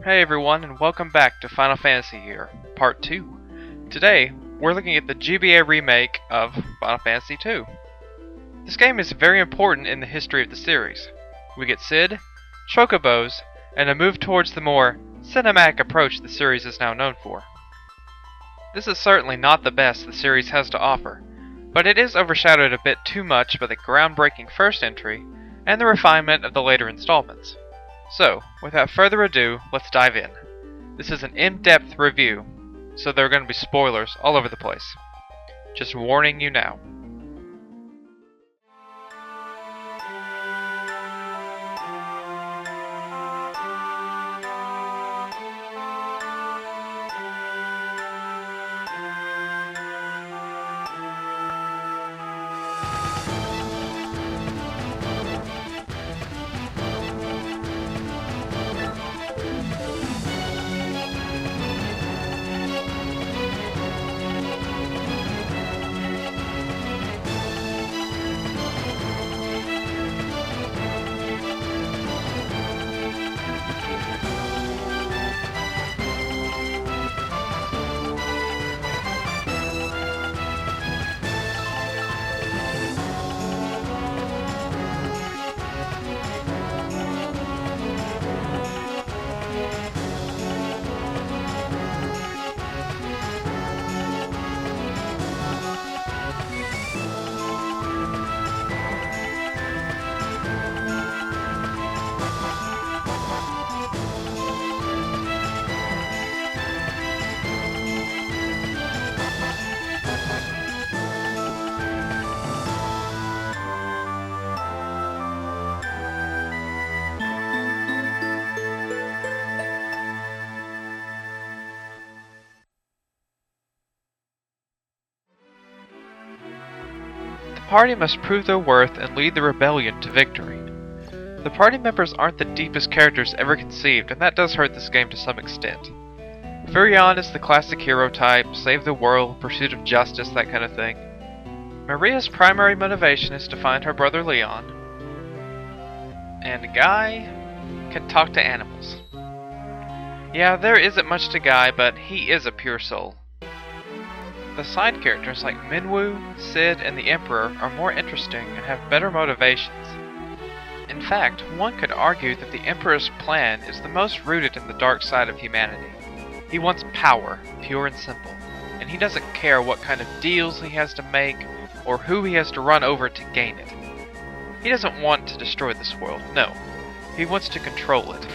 Hey everyone, and welcome back to Final Fantasy Year, Part 2. Today, we're looking at the GBA remake of Final Fantasy II. This game is very important in the history of the series. We get Cid, chocobos, and a move towards the more cinematic approach the series is now known for. This is certainly not the best the series has to offer, but it is overshadowed a bit too much by the groundbreaking first entry and the refinement of the later installments. So, without further ado, let's dive in. This is an in-depth review, so there are going to be spoilers all over the place. Just warning you now. The party must prove their worth and lead the rebellion to victory. The party members aren't the deepest characters ever conceived, and that does hurt this game to some extent. Furion is the classic hero type, save the world, pursuit of justice, that kind of thing. Maria's primary motivation is to find her brother Leon. And Guy can talk to animals. Yeah, there isn't much to Guy, but he is a pure soul. The side characters like Minwu, Cid, and the Emperor are more interesting and have better motivations. In fact, one could argue that the Emperor's plan is the most rooted in the dark side of humanity. He wants power, pure and simple, and he doesn't care what kind of deals he has to make or who he has to run over to gain it. He doesn't want to destroy this world, no. He wants to control it,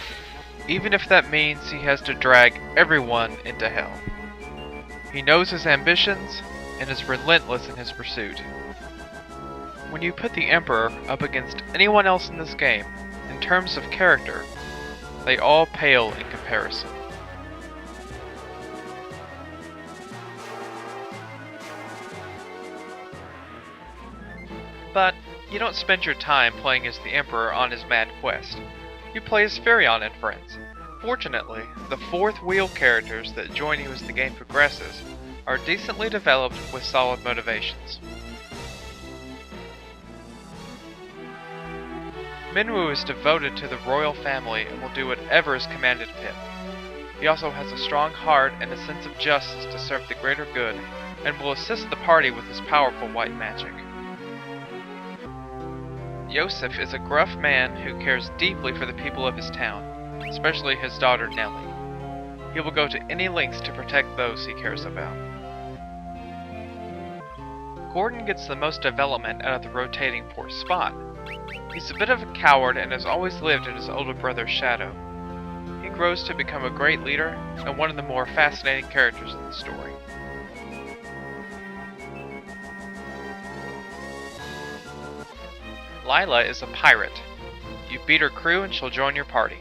even if that means he has to drag everyone into hell. He knows his ambitions, and is relentless in his pursuit. When you put the Emperor up against anyone else in this game, in terms of character, they all pale in comparison. But you don't spend your time playing as the Emperor on his mad quest. You play as Furion and friends. Fortunately, the fourth wheel characters that join you as the game progresses are decently developed with solid motivations. Minwu is devoted to the royal family and will do whatever is commanded of him. He also has a strong heart and a sense of justice to serve the greater good, and will assist the party with his powerful white magic. Yosef is a gruff man who cares deeply for the people of his town, especially his daughter Nellie. He will go to any lengths to protect those he cares about. Gordon gets the most development out of the rotating port spot. He's a bit of a coward and has always lived in his older brother's shadow. He grows to become a great leader and one of the more fascinating characters in the story. Lila is a pirate. You beat her crew and she'll join your party.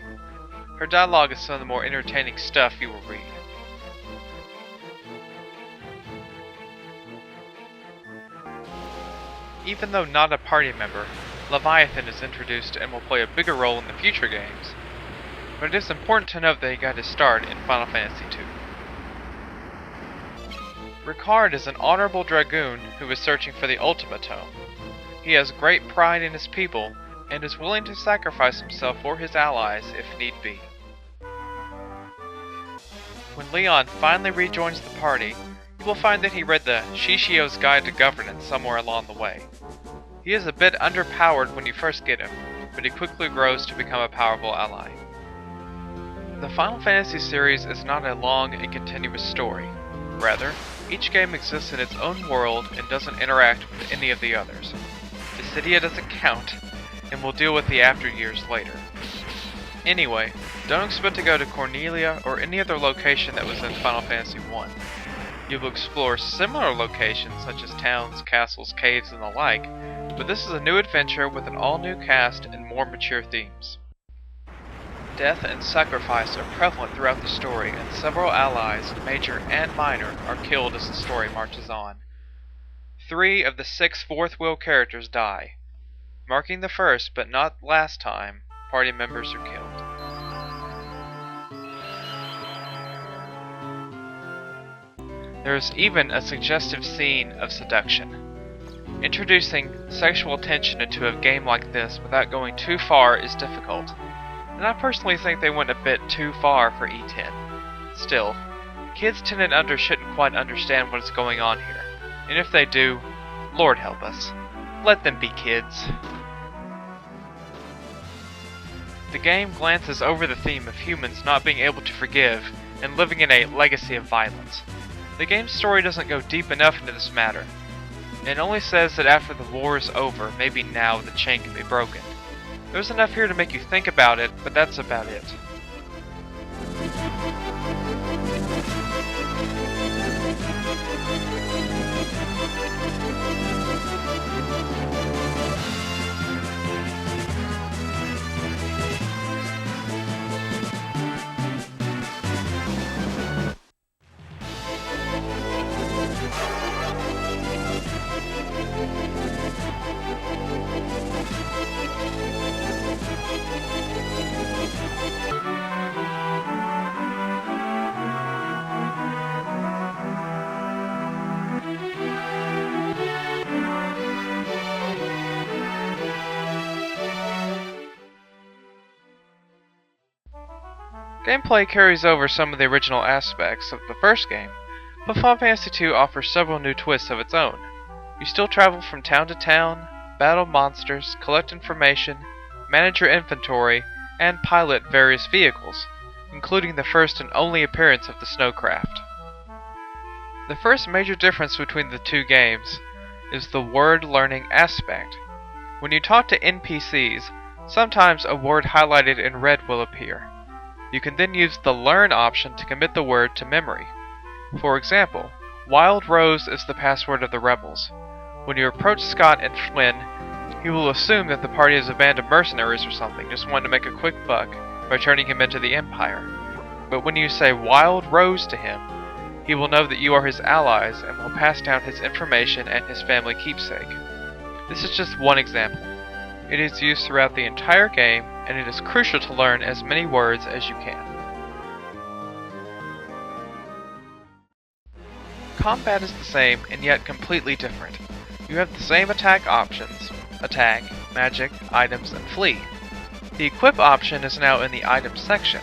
Her dialogue is some of the more entertaining stuff you will read. Even though not a party member, Leviathan is introduced and will play a bigger role in the future games, but it is important to note that he got his start in Final Fantasy II. Ricard is an honorable dragoon who is searching for the Ultima Tome. He has great pride in his people, and is willing to sacrifice himself for his allies if need be. when Leon finally rejoins the party, you will find that he read the Shishio's Guide to Governance somewhere along the way. He is a bit underpowered when you first get him, but he quickly grows to become a powerful ally. The Final Fantasy series is not a long and continuous story. Rather, each game exists in its own world and doesn't interact with any of the others. Dissidia doesn't count, and we'll deal with the after years later. Anyway, don't expect to go to Cornelia or any other location that was in Final Fantasy I. You will explore similar locations such as towns, castles, caves, and the like, but this is a new adventure with an all-new cast and more mature themes. Death and sacrifice are prevalent throughout the story, and several allies, major and minor, are killed as the story marches on. 3 of the 6 fourth wheel characters die, marking the first but not last time party members are killed. There is even a suggestive scene of seduction. Introducing sexual tension into a game like this without going too far is difficult, and I personally think they went a bit too far for E10. Still, kids 10 and under shouldn't quite understand what is going on here, and if they do, Lord help us, let them be kids. The game glances over the theme of humans not being able to forgive and living in a legacy of violence. The game's story doesn't go deep enough into this matter. It only says that after the war is over, maybe now the chain can be broken. There's enough here to make you think about it, but that's about it. Gameplay carries over some of the original aspects of the first game, but Final Fantasy II offers several new twists of its own. You still travel from town to town, battle monsters, collect information, manage your inventory, and pilot various vehicles, including the first and only appearance of the snowcraft. The first major difference between the two games is the word learning aspect. When you talk to NPCs, sometimes a word highlighted in red will appear. You can then use the Learn option to commit the word to memory. For example, Wild Rose is the password of the rebels. When you approach Scott and Flynn, he will assume that the party is a band of mercenaries or something, just wanting to make a quick buck by turning him into the Empire. But when you say Wild Rose to him, he will know that you are his allies and will pass down his information and his family keepsake. This is just one example. It is used throughout the entire game, and it is crucial to learn as many words as you can. Combat is the same and yet completely different. You have the same attack options: attack, magic, items, and flee. The equip option is now in the items section.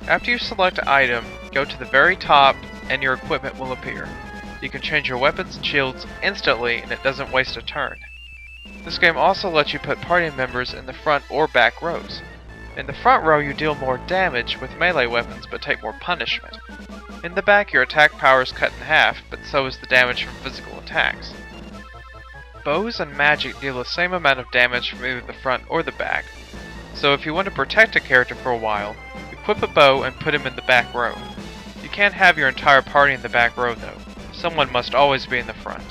After you select an item, go to the very top and your equipment will appear. You can change your weapons and shields instantly and it doesn't waste a turn. This game also lets you put party members in the front or back rows. In the front row you deal more damage with melee weapons but take more punishment. In the back your attack power is cut in half, but so is the damage from physical attacks. Bows and magic deal the same amount of damage from either the front or the back, so if you want to protect a character for a while, equip a bow and put him in the back row. You can't have your entire party in the back row though. Someone must always be in the front.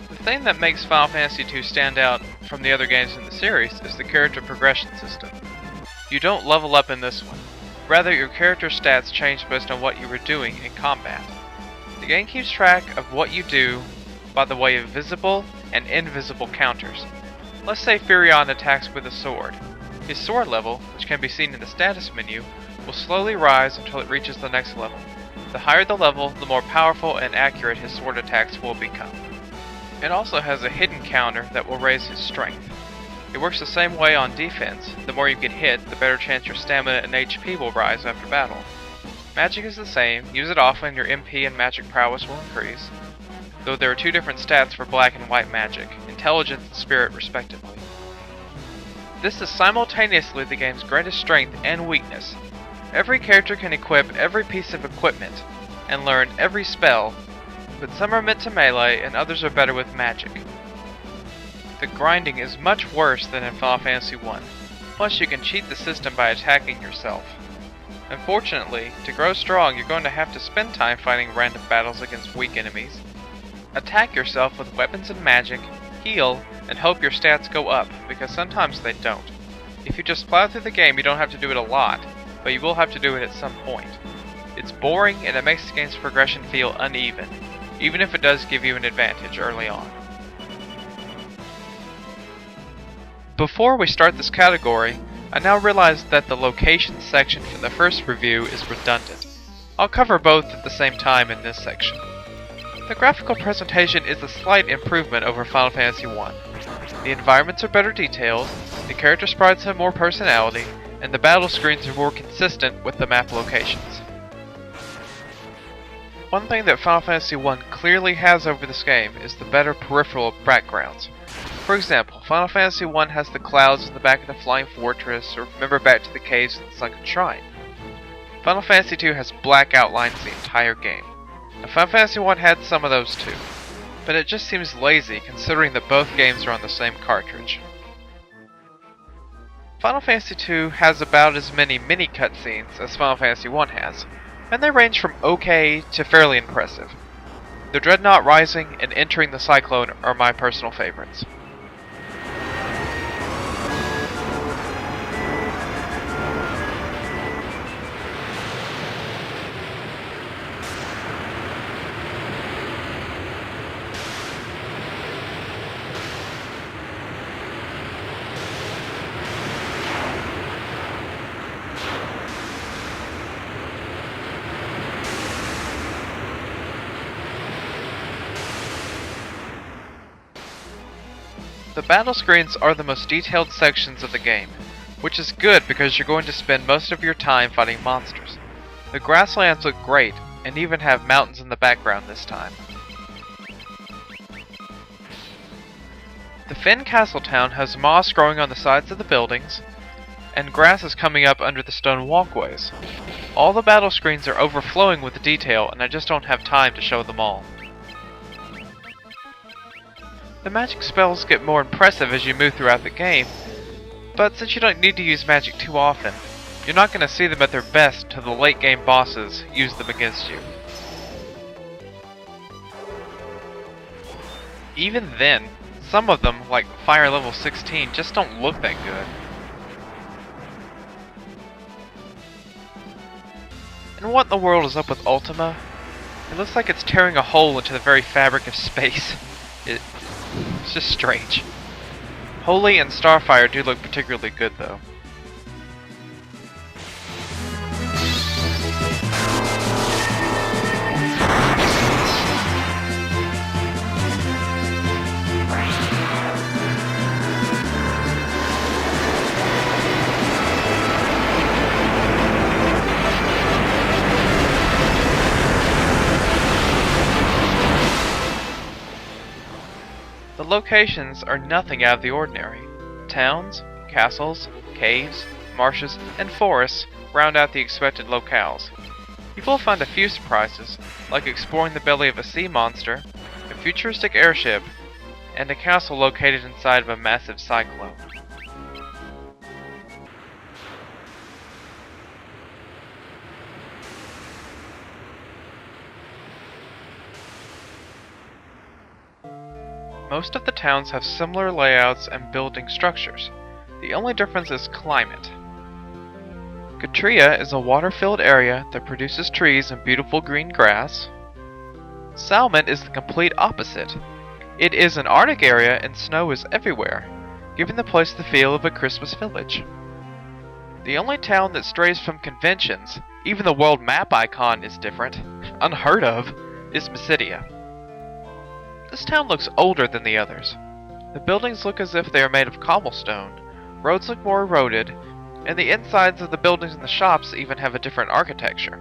The thing that makes Final Fantasy II stand out from the other games in the series is the character progression system. You don't level up in this one. Rather, your character stats change based on what you were doing in combat. The game keeps track of what you do by the way of visible and invisible counters. Let's say Furion attacks with a sword. His sword level, which can be seen in the status menu, will slowly rise until it reaches the next level. The higher the level, the more powerful and accurate his sword attacks will become. It also has a hidden counter that will raise his strength. It works the same way on defense. The more you get hit, the better chance your stamina and HP will rise after battle. Magic is the same, use it often and your MP and magic prowess will increase, though there are two different stats for black and white magic, intelligence and spirit respectively. This is simultaneously the game's greatest strength and weakness. Every character can equip every piece of equipment, and learn every spell, but some are meant to melee and others are better with magic. The grinding is much worse than in Final Fantasy I, plus you can cheat the system by attacking yourself. Unfortunately, to grow strong you're going to have to spend time fighting random battles against weak enemies, attack yourself with weapons and magic, heal, and hope your stats go up, because sometimes they don't. If you just plow through the game you don't have to do it a lot, but you will have to do it at some point. It's boring and it makes the game's progression feel uneven, even if it does give you an advantage early on. Before we start this category, I now realize that the location section from the first review is redundant. I'll cover both at the same time in this section. The graphical presentation is a slight improvement over Final Fantasy I. The environments are better detailed, the character sprites have more personality, and the battle screens are more consistent with the map locations. One thing that Final Fantasy I clearly has over this game is the better peripheral backgrounds. For example, Final Fantasy I has the clouds in the back of the flying fortress, or remember back to the caves in the sunken shrine. Final Fantasy II has black outlines the entire game. Now, Final Fantasy I had some of those too, but it just seems lazy considering that both games are on the same cartridge. Final Fantasy II has about as many mini cutscenes as Final Fantasy I has, and they range from okay to fairly impressive. The Dreadnought Rising and Entering the Cyclone are my personal favorites. The battle screens are the most detailed sections of the game, which is good because you're going to spend most of your time fighting monsters. The grasslands look great, and even have mountains in the background this time. The Finn Castle town has moss growing on the sides of the buildings, and grass is coming up under the stone walkways. All the battle screens are overflowing with detail, and I just don't have time to show them all. The magic spells get more impressive as you move throughout the game, but since you don't need to use magic too often, you're not going to see them at their best till the late game bosses use them against you. Even then, some of them, like Fire Level 16, just don't look that good. And what in the world is up with Ultima? It looks like it's tearing a hole into the very fabric of space. It's just strange. Holy and Starfire do look particularly good though. The locations are nothing out of the ordinary. Towns, castles, caves, marshes, and forests round out the expected locales. You will find a few surprises, like exploring the belly of a sea monster, a futuristic airship, and a castle located inside of a massive cyclone. Most of the towns have similar layouts and building structures. The only difference is climate. Katria is a water-filled area that produces trees and beautiful green grass. Salmon is the complete opposite. It is an Arctic area and snow is everywhere, giving the place the feel of a Christmas village. The only town that strays from conventions, even the world map icon is different, unheard of, is Mysidia. This town looks older than the others. The buildings look as if they are made of cobblestone, roads look more eroded, and the insides of the buildings and the shops even have a different architecture.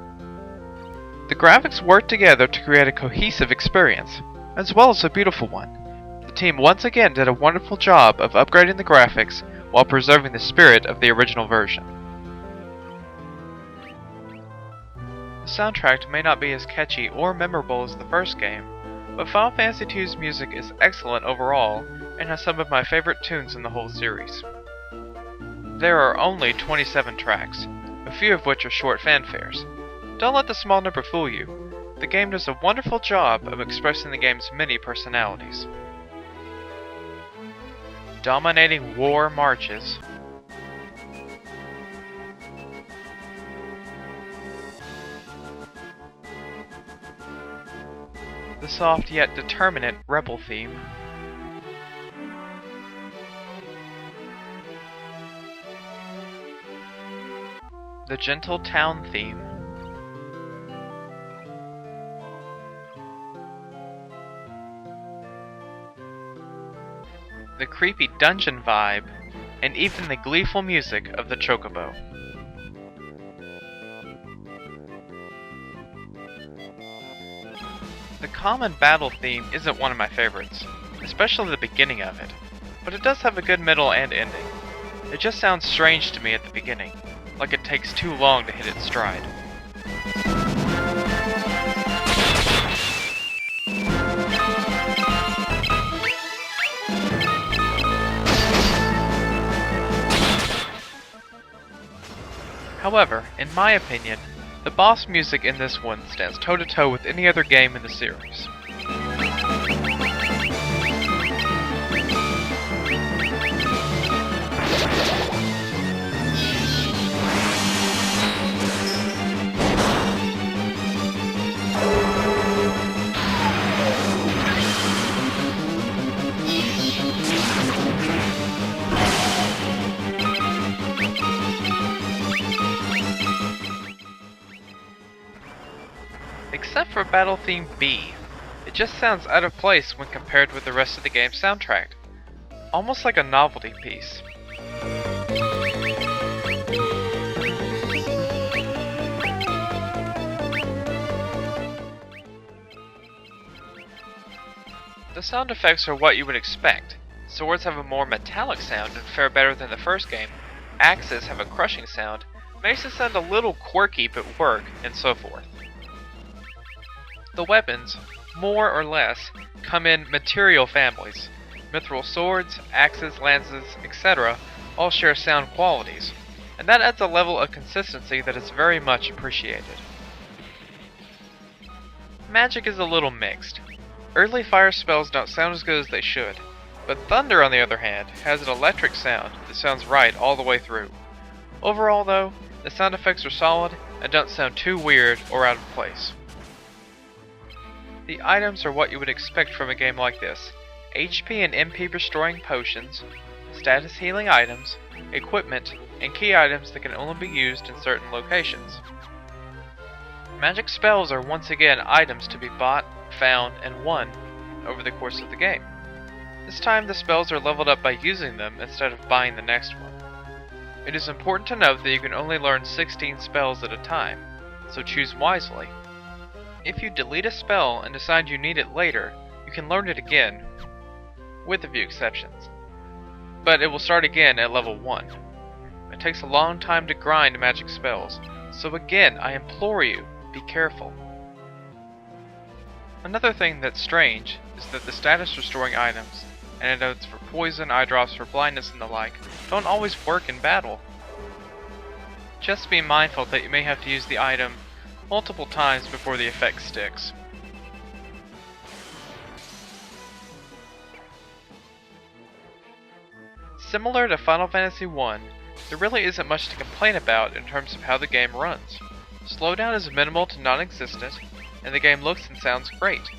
The graphics work together to create a cohesive experience, as well as a beautiful one. The team once again did a wonderful job of upgrading the graphics while preserving the spirit of the original version. The soundtrack may not be as catchy or memorable as the first game, but Final Fantasy II's music is excellent overall and has some of my favorite tunes in the whole series. There are only 27 tracks, a few of which are short fanfares. Don't let the small number fool you. The game does a wonderful job of expressing the game's many personalities. Dominating war marches, the soft yet determinate rebel theme, the gentle town theme, the creepy dungeon vibe, and even the gleeful music of the chocobo. The common battle theme isn't one of my favorites, especially the beginning of it, but it does have a good middle and ending. It just sounds strange to me at the beginning, like it takes too long to hit its stride. However, in my opinion, the boss music in this one stands toe-to-toe with any other game in the series. Except for Battle Theme B, it just sounds out of place when compared with the rest of the game's soundtrack, almost like a novelty piece. The sound effects are what you would expect. Swords have a more metallic sound and fare better than the first game, axes have a crushing sound, makes it sound a little quirky but work, and so forth. The weapons, more or less, come in material families. Mithril swords, axes, lances, etc. all share sound qualities, and that adds a level of consistency that is very much appreciated. Magic is a little mixed. Early fire spells don't sound as good as they should, but thunder on the other hand has an electric sound that sounds right all the way through. Overall though, the sound effects are solid and don't sound too weird or out of place. The items are what you would expect from a game like this: HP and MP restoring potions, status healing items, equipment, and key items that can only be used in certain locations. Magic spells are once again items to be bought, found, and won over the course of the game. This time the spells are leveled up by using them instead of buying the next one. It is important to note that you can only learn 16 spells at a time, so choose wisely. If you delete a spell and decide you need it later, you can learn it again, with a few exceptions. But it will start again at level 1. It takes a long time to grind magic spells, so again I implore you, be careful. Another thing that's strange is that the status restoring items, antidotes for poison, eye drops for blindness and the like, don't always work in battle. Just be mindful that you may have to use the item multiple times before the effect sticks. Similar to Final Fantasy I, there really isn't much to complain about in terms of how the game runs. Slowdown is minimal to non-existent, and the game looks and sounds great.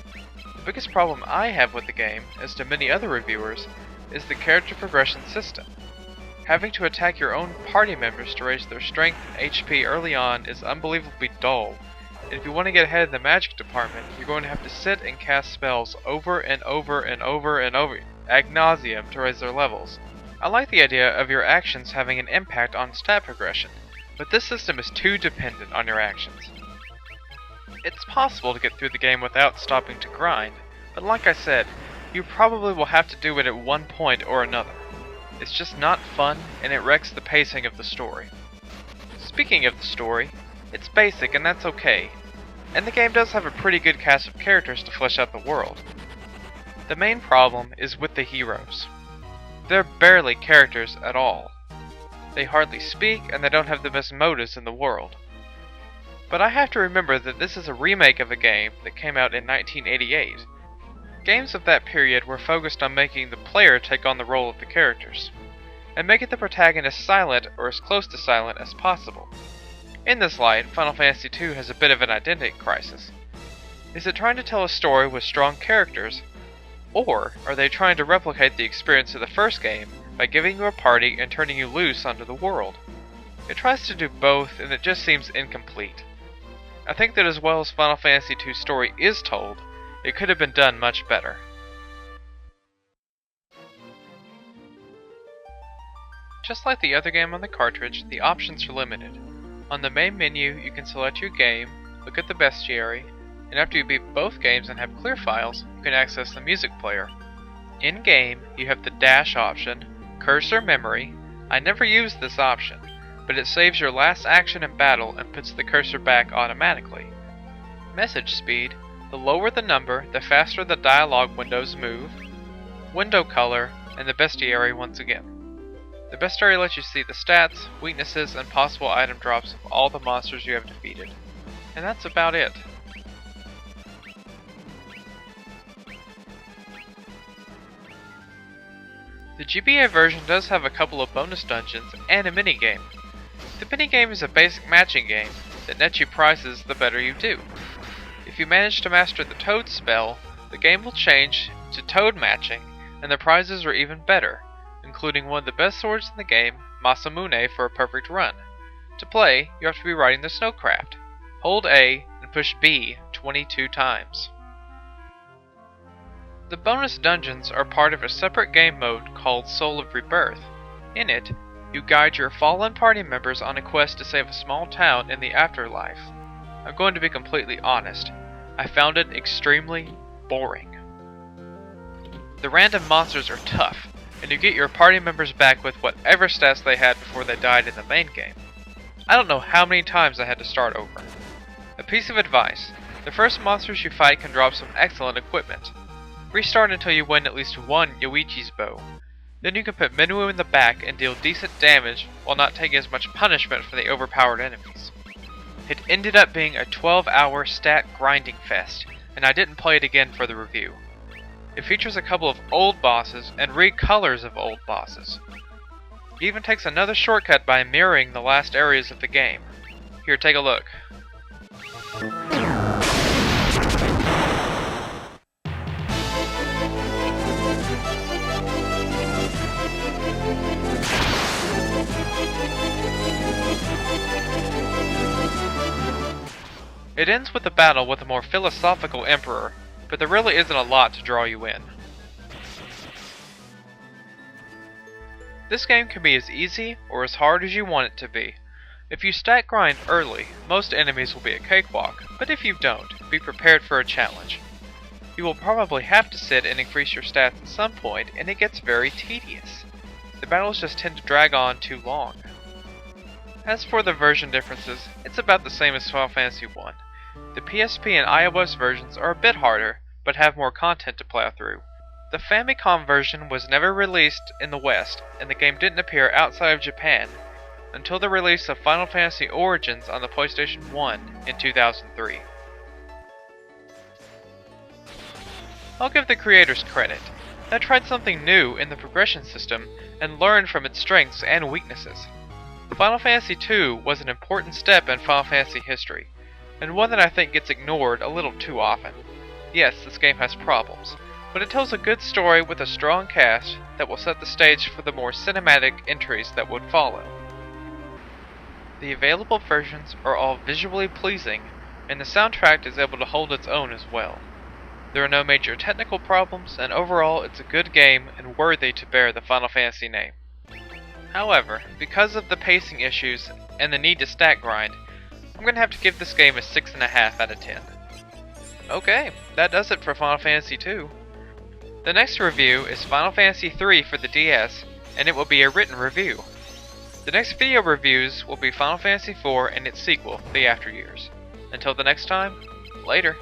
The biggest problem I have with the game, as to many other reviewers, is the character progression system. Having to attack your own party members to raise their strength and HP early on is unbelievably dull, and if you want to get ahead in the magic department, you're going to have to sit and cast spells over and over and over and over ad nauseum to raise their levels. I like the idea of your actions having an impact on stat progression, but this system is too dependent on your actions. It's possible to get through the game without stopping to grind, but like I said, you probably will have to do it at one point or another. It's just not fun, and it wrecks the pacing of the story. Speaking of the story, it's basic and that's okay, and the game does have a pretty good cast of characters to flesh out the world. The main problem is with the heroes. They're barely characters at all. They hardly speak, and they don't have the best motives in the world. But I have to remember that this is a remake of a game that came out in 1988. Games of that period were focused on making the player take on the role of the characters, and making the protagonist silent or as close to silent as possible. In this light, Final Fantasy II has a bit of an identity crisis. Is it trying to tell a story with strong characters, or are they trying to replicate the experience of the first game by giving you a party and turning you loose onto the world? It tries to do both, and it just seems incomplete. I think that as well as Final Fantasy II's story is told, it could have been done much better. Just like the other game on the cartridge, the options are limited. On the main menu, you can select your game, look at the bestiary, and after you beat both games and have clear files, you can access the music player. In-game, you have the dash option, cursor memory. I never used this option, but it saves your last action in battle and puts the cursor back automatically. Message speed. The lower the number, the faster the dialogue windows move. Window color, and the bestiary once again. The bestiary lets you see the stats, weaknesses, and possible item drops of all the monsters you have defeated. And that's about it. The GBA version does have a couple of bonus dungeons and a minigame. The minigame is a basic matching game that nets you prizes the better you do. If you manage to master the Toad spell, the game will change to Toad matching, and the prizes are even better, including one of the best swords in the game, Masamune, for a perfect run. To play, you have to be riding the Snowcraft. Hold A and push B 22 times. The bonus dungeons are part of a separate game mode called Soul of Rebirth. In it, you guide your fallen party members on a quest to save a small town in the afterlife. I'm going to be completely honest, I found it extremely boring. The random monsters are tough, and you get your party members back with whatever stats they had before they died in the main game. I don't know how many times I had to start over. A piece of advice, the first monsters you fight can drop some excellent equipment. Restart until you win at least one Yoichi's bow. Then you can put Minwu in the back and deal decent damage while not taking as much punishment from the overpowered enemies. It ended up being a 12-hour stat grinding fest, and I didn't play it again for the review. It features a couple of old bosses and recolors of old bosses. It even takes another shortcut by mirroring the last areas of the game. Here, take a look. It ends with a battle with a more philosophical emperor, but there really isn't a lot to draw you in. This game can be as easy or as hard as you want it to be. If you stack grind early, most enemies will be a cakewalk, but if you don't, be prepared for a challenge. You will probably have to sit and increase your stats at some point, and it gets very tedious. The battles just tend to drag on too long. As for the version differences, it's about the same as Final Fantasy I. The PSP and iOS versions are a bit harder, but have more content to plow through. The Famicom version was never released in the West, and the game didn't appear outside of Japan until the release of Final Fantasy Origins on the PlayStation 1 in 2003. I'll give the creators credit. They tried something new in the progression system and learned from its strengths and weaknesses. Final Fantasy II was an important step in Final Fantasy history, and one that I think gets ignored a little too often. Yes, this game has problems, but it tells a good story with a strong cast that will set the stage for the more cinematic entries that would follow. The available versions are all visually pleasing, and the soundtrack is able to hold its own as well. There are no major technical problems, and overall it's a good game and worthy to bear the Final Fantasy name. However, because of the pacing issues and the need to stack grind, I'm gonna have to give this game a 6.5 out of 10. Okay, that does it for Final Fantasy II. The next review is Final Fantasy III for the DS, and it will be a written review. The next video reviews will be Final Fantasy IV and its sequel, The After Years. Until the next time, later.